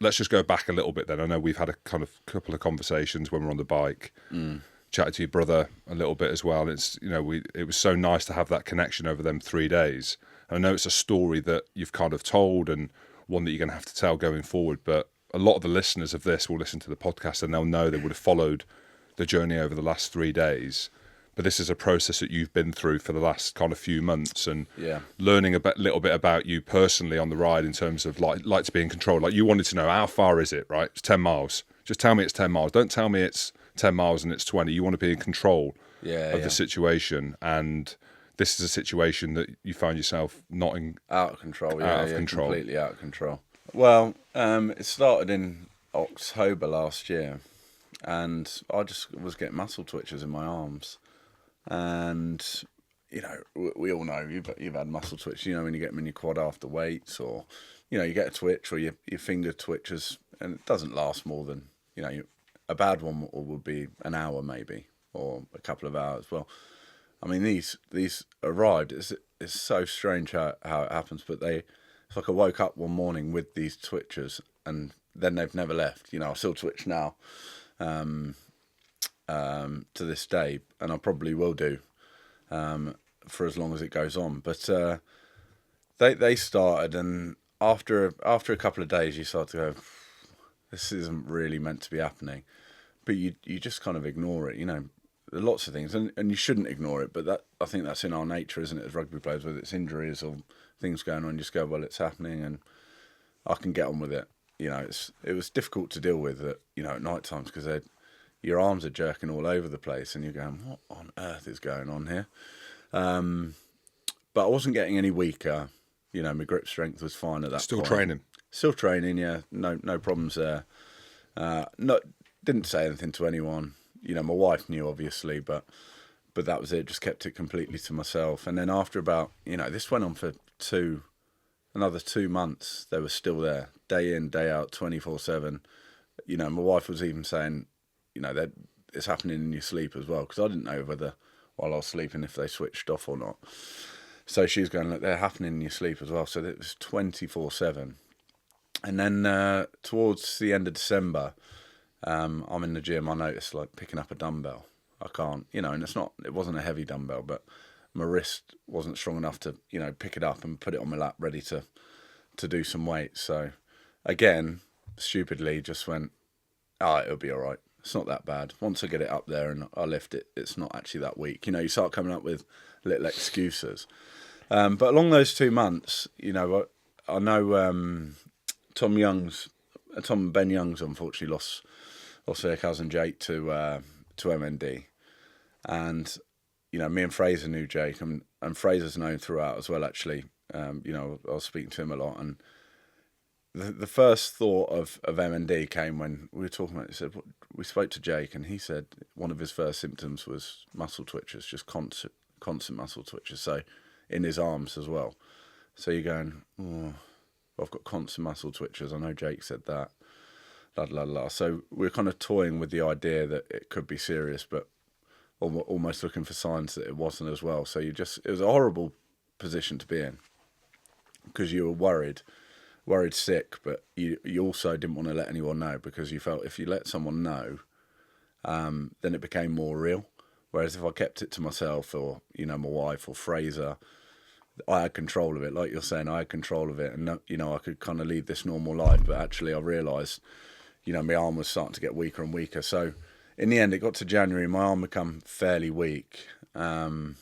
let's just go back a little bit then. I know we've had a kind of couple of conversations when we're on the bike, chatted to your brother a little bit as well. It's, it was so nice to have that connection over them 3 days. And I know it's a story that you've kind of told and one that you're going to have to tell going forward, but a lot of the listeners of this will listen to the podcast and they'll know they would have followed the journey over the last 3 days. But this is a process that you've been through for the last kind of few months, and learning a little bit about you personally on the ride in terms of like to be in control. Like, you wanted to know, how far is it, right? It's 10 miles. Just tell me it's 10 miles. Don't tell me it's 10 miles and it's 20. You want to be in control of the situation. And this is a situation that you find yourself not in... Out of control, control. Completely out of control. Well, it started in October last year, and I just was getting muscle twitches in my arms. And, we all know you've had muscle twitch, when you get them in your quad after weights, or, you get a twitch or your finger twitches, and it doesn't last more than, a bad one would be an hour maybe, or a couple of hours. Well, I mean, these arrived. It's so strange how it happens, but it's like I woke up one morning with these twitches, and then they've never left. I still twitch now. To this day, and I probably will do for as long as it goes on. But they started, and after a couple of days, you start to go, this isn't really meant to be happening. But you just kind of ignore it. There are lots of things, and you shouldn't ignore it. But I think that's in our nature, isn't it, as rugby players, whether it's injuries or things going on, you just go, well, it's happening, and I can get on with it. It was difficult to deal with at night times, because your arms are jerking all over the place, and you're going, what on earth is going on here? But I wasn't getting any weaker. My grip strength was fine at that Still point. Still training, yeah. No problems there. Didn't say anything to anyone. My wife knew, obviously, but that was it. Just kept it completely to myself. And then after about, this went on for another 2 months, they were still there. Day in, day out, 24/7. My wife was even saying, that it's happening in your sleep as well, because I didn't know whether while I was sleeping if they switched off or not. So she was going, look, they're happening in your sleep as well. So it was 24/7. And then towards the end of December, I'm in the gym. I noticed like picking up a dumbbell. I can't, and it wasn't a heavy dumbbell, but my wrist wasn't strong enough to, pick it up and put it on my lap ready to do some weights. So again, stupidly just went, it'll be all right. It's not that bad. Once I get it up there and I lift it, it's not actually that weak. You start coming up with little excuses. But along those 2 months, I know Tom and Ben Youngs unfortunately lost their cousin Jake to MND. And, me and Fraser knew Jake, and Fraser's known throughout as well, actually. I was speaking to him a lot, and the first thought of MND came when we were talking about it. He said, we spoke to Jake, and he said one of his first symptoms was muscle twitches, just constant muscle twitches, so in his arms as well. So you're going, I've got constant muscle twitches. I know Jake said that. So we're kind of toying with the idea that it could be serious, but almost looking for signs that it wasn't as well. So it was a horrible position to be in, because you were worried sick, but you also didn't want to let anyone know, because you felt if you let someone know, then it became more real. Whereas if I kept it to myself, or my wife or Fraser, I had control of it. Like you're saying, I had control of it, and I could kind of lead this normal life. But actually, I realised, my arm was starting to get weaker and weaker. So in the end, it got to January, my arm became fairly weak. But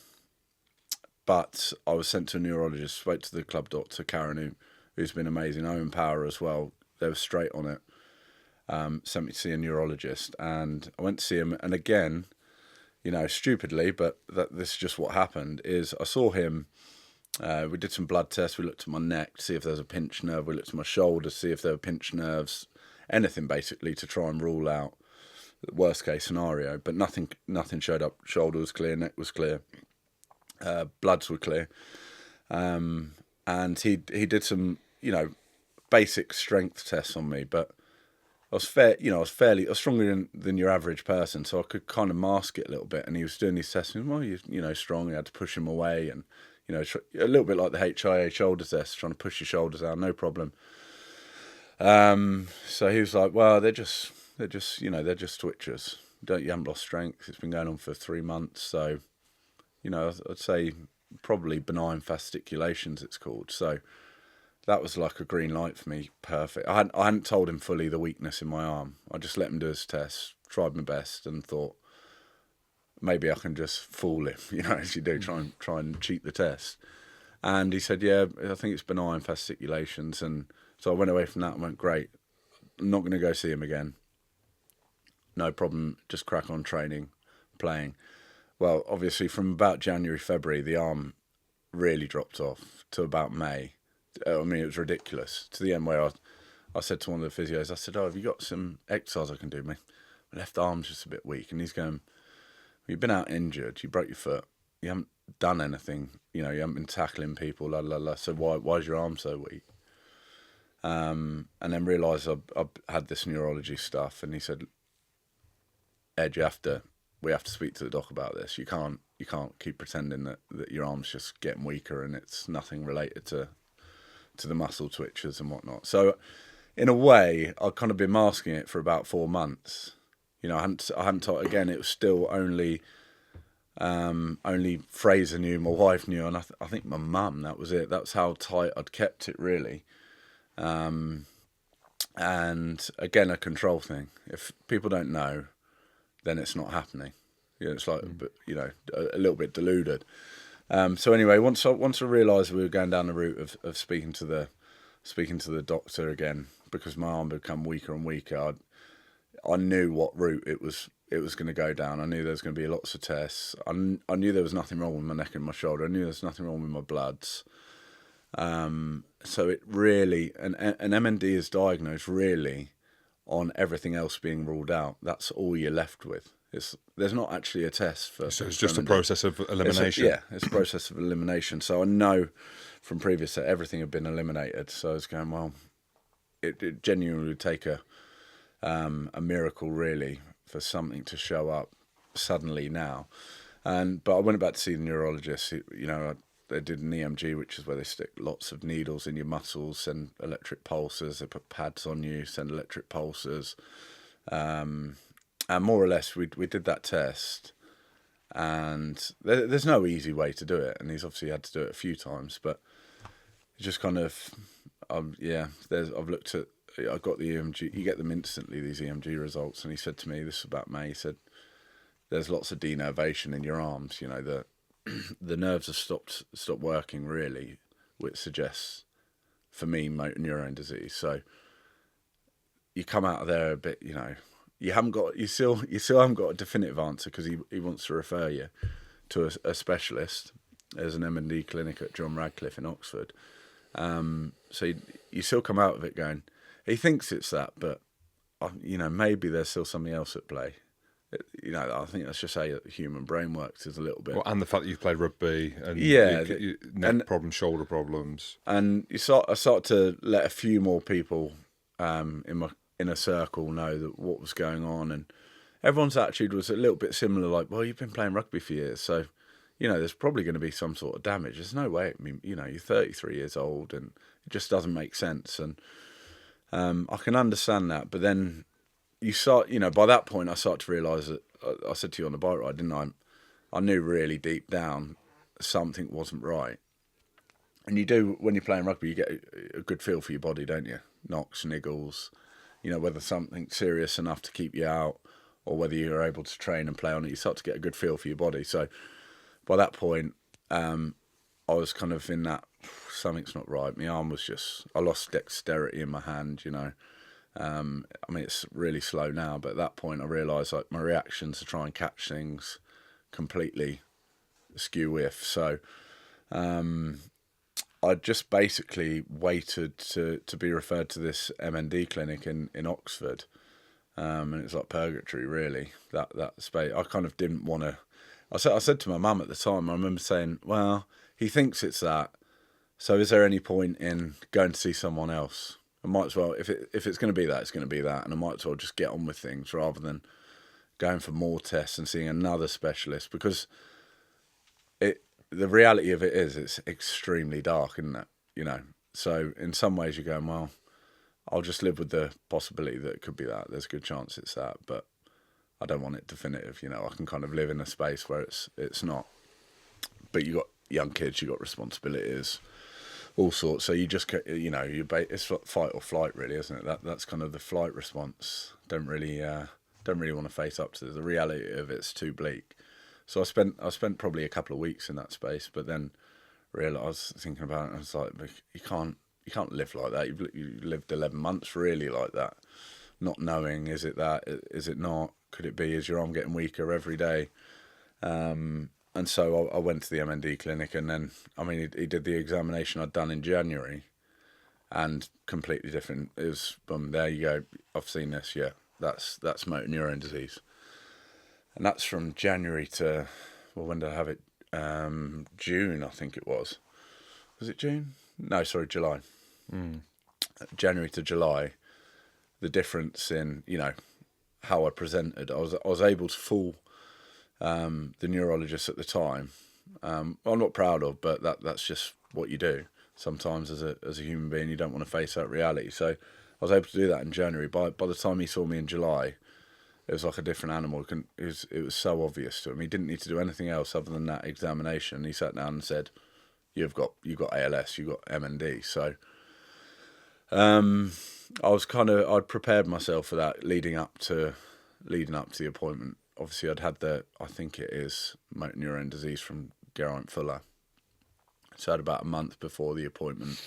I was sent to a neurologist, spoke to the club doctor, Karen, who's been amazing, Owen Power as well. They were straight on it. Sent me to see a neurologist, and I went to see him. And again, stupidly, but this is just what happened, is I saw him. We did some blood tests. We looked at my neck to see if there's a pinched nerve. We looked at my shoulder to see if there were pinched nerves. Anything basically to try and rule out the worst case scenario. But nothing showed up. Shoulder was clear, neck was clear, bloods were clear, and he did some basic strength tests on me. But I was stronger than your average person, so I could kind of mask it a little bit. And he was doing these tests, and well, you're strong. I had to push him away, and a little bit like the HIA shoulder test, trying to push your shoulders out, no problem. So he was like, well, they're just they're just twitchers. You haven't lost strength. It's been going on for 3 months. So, I'd say probably benign fasciculations, it's called. So that was like a green light for me. Perfect. I hadn't told him fully the weakness in my arm. I just let him do his test, tried my best, and thought maybe I can just fool him, as you do, try and cheat the test. And he said, yeah, I think it's benign fasciculations. And so I went away from that and went, great, I'm not going to go see him again. No problem, just crack on training, playing. Well, obviously from about January, February, the arm really dropped off to about May. I mean, it was ridiculous, to the end where I said to one of the physios, I said, have you got some exercise I can do? My left arm's just a bit weak. And he's going, you've been out injured, you broke your foot, you haven't done anything, you haven't been tackling people, la la la. So why's your arm so weak? And then realised I had this neurology stuff, and he said, Ed, we have to speak to the doc about this. You can't keep pretending that your arm's just getting weaker and it's nothing related to the muscle twitches and whatnot. So in a way, I'd kind of been masking it for about 4 months. I hadn't told, again, it was still only Fraser knew, my wife knew, and I think my mum, that was it. That's how tight I'd kept it, really. And again, a control thing. If people don't know, then it's not happening. It's like, a little bit deluded. So anyway, once I realised we were going down the route of speaking to the doctor again, because my arm had become weaker and weaker, I knew what route it was going to go down. I knew there was going to be lots of tests. I knew there was nothing wrong with my neck and my shoulder. I knew there was nothing wrong with my bloods. So it really, an MND is diagnosed really on everything else being ruled out. That's all you're left with. There's not actually a test for. So it's just a process of elimination. It's a process of elimination. So I know from previous that everything had been eliminated. So I was going, well, it genuinely would take a miracle really for something to show up suddenly now. But I went back to see the neurologist. They did an EMG, which is where they stick lots of needles in your muscles, send electric pulses. They put pads on you, send electric pulses. And more or less, we did that test. And there's no easy way to do it. And he's obviously had to do it a few times. But it just kind of, I've looked at, I got the EMG. You get them instantly, these EMG results. And he said to me, this was about May, he said, there's lots of denervation in your arms, the nerves have stopped working really, which suggests, for me, motor neurone disease. So you come out of there a bit, you still haven't got a definitive answer, because he wants to refer you to a specialist. There's an M&D clinic at John Radcliffe in Oxford. So you still come out of it going, he thinks it's that, but maybe there's still something else at play. I think that's just how the human brain works, is a little bit. Well, and the fact that you've played rugby and neck problems, shoulder problems, and I started to let a few more people in my inner circle know that what was going on, and everyone's attitude was a little bit similar. Like, well, you've been playing rugby for years, so there's probably going to be some sort of damage. There's no way. I mean, you're 33 years old, and it just doesn't make sense. And I can understand that, but then you start, by that point, I start to realise that, I said to you on the bike ride, didn't I? I knew really deep down something wasn't right. And you do, when you're playing rugby, you get a good feel for your body, don't you? Knocks, niggles, whether something's serious enough to keep you out, or whether you're able to train and play on it, you start to get a good feel for your body. So by that point, I was kind of in that, something's not right. My arm was just, I lost dexterity in my hand, I mean, it's really slow now, but at that point I realised like my reactions to try and catch things completely skew with. So I just basically waited to be referred to this MND clinic in Oxford, and it's like purgatory really, that space. I kind of didn't want to, I said to my mum at the time, I remember saying, well, he thinks it's that, so is there any point in going to see someone else? I might as well, if it's going to be that, it's going to be that, and I might as well just get on with things rather than going for more tests and seeing another specialist, because the reality of it is it's extremely dark, isn't it? So in some ways you're going, well, I'll just live with the possibility that it could be that. There's a good chance it's that, but I don't want it definitive. You know, I can kind of live in a space where it's not. But you got young kids, you got responsibilities, all sorts. So you just, you know, it's fight or flight, really, isn't it? That's kind of the flight response. Don't really want to face up to the reality of it's too bleak. So I spent probably a couple of weeks in that space, but then realised, I was thinking about it, and I was like, you can't live like that. You lived 11 months really like that, not knowing, is it that, is it not, could it be, is your arm getting weaker every day? And so I went to the MND clinic, and then, I mean, he did the examination I'd done in January, and completely different. It was, there you go, I've seen this, yeah, that's motor neurone disease. And that's from January to, well, when did I have it? June, I think it was. Was it June? No, sorry, July. January to July, the difference in, you know, how I presented. I was able to fool the neurologist at the time. I'm not proud of, but that's just what you do. Sometimes as a human being, you don't want to face that reality. So I was able to do that in January. By the time he saw me in July, it was like a different animal. It was so obvious to him. He didn't need to do anything else other than that examination. He sat down and said, "You've got ALS, you've got MND." So I'd prepared myself for that leading up to the appointment. Obviously, I'd had I think it is motor neurone disease from Geraint Fuller. So I had about a month before the appointment,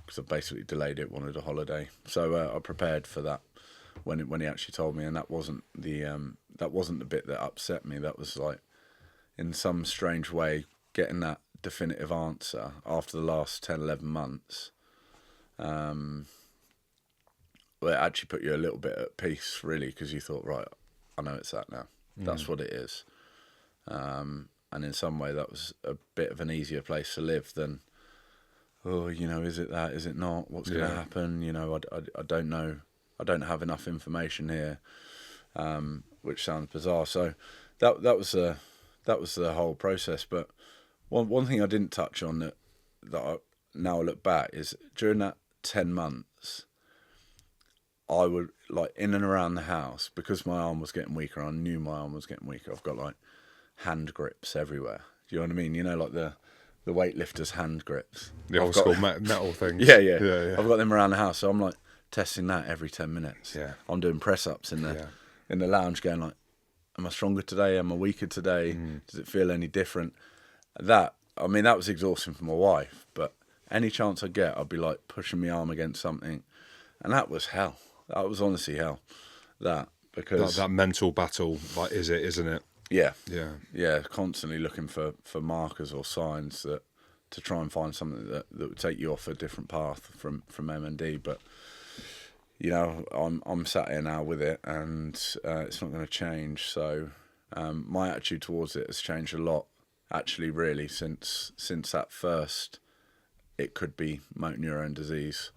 because I basically delayed it, wanted a holiday. So I prepared for that when he actually told me, and that wasn't the bit that upset me. That was like, in some strange way, getting that definitive answer after the last 10, 11 months. Well, it actually put you a little bit at peace, really, because you thought, right, I know it's that now. That's what it is. And in some way, that was a bit of an easier place to live than, oh, you know, is it that? Is it not? What's going to happen? You know, I don't know. I don't have enough information here, which sounds bizarre. So that was the whole process. But one thing I didn't touch on that I now look back is, during that 10 months, I would, like, in and around the house, because my arm was getting weaker, I knew my arm was getting weaker. I've got like hand grips everywhere. Do you know what I mean? You know, like the weightlifters' hand grips. The old school metal things. Yeah. I've got them around the house, so I'm like testing that every 10 minutes. Yeah. I'm doing press ups in the lounge, going like, am I stronger today? Am I weaker today? Does it feel any different? That was exhausting for my wife, but any chance I get, I'd be like pushing my arm against something, and that was hell. That was honestly hell. Because that mental battle, like, is it, isn't it? Yeah. Constantly looking for markers or signs to try and find something that would take you off a different path from MND. But, you know, I'm sat here now with it, and it's not going to change. So my attitude towards it has changed a lot, actually, really, since that first, it could be motor neurone disease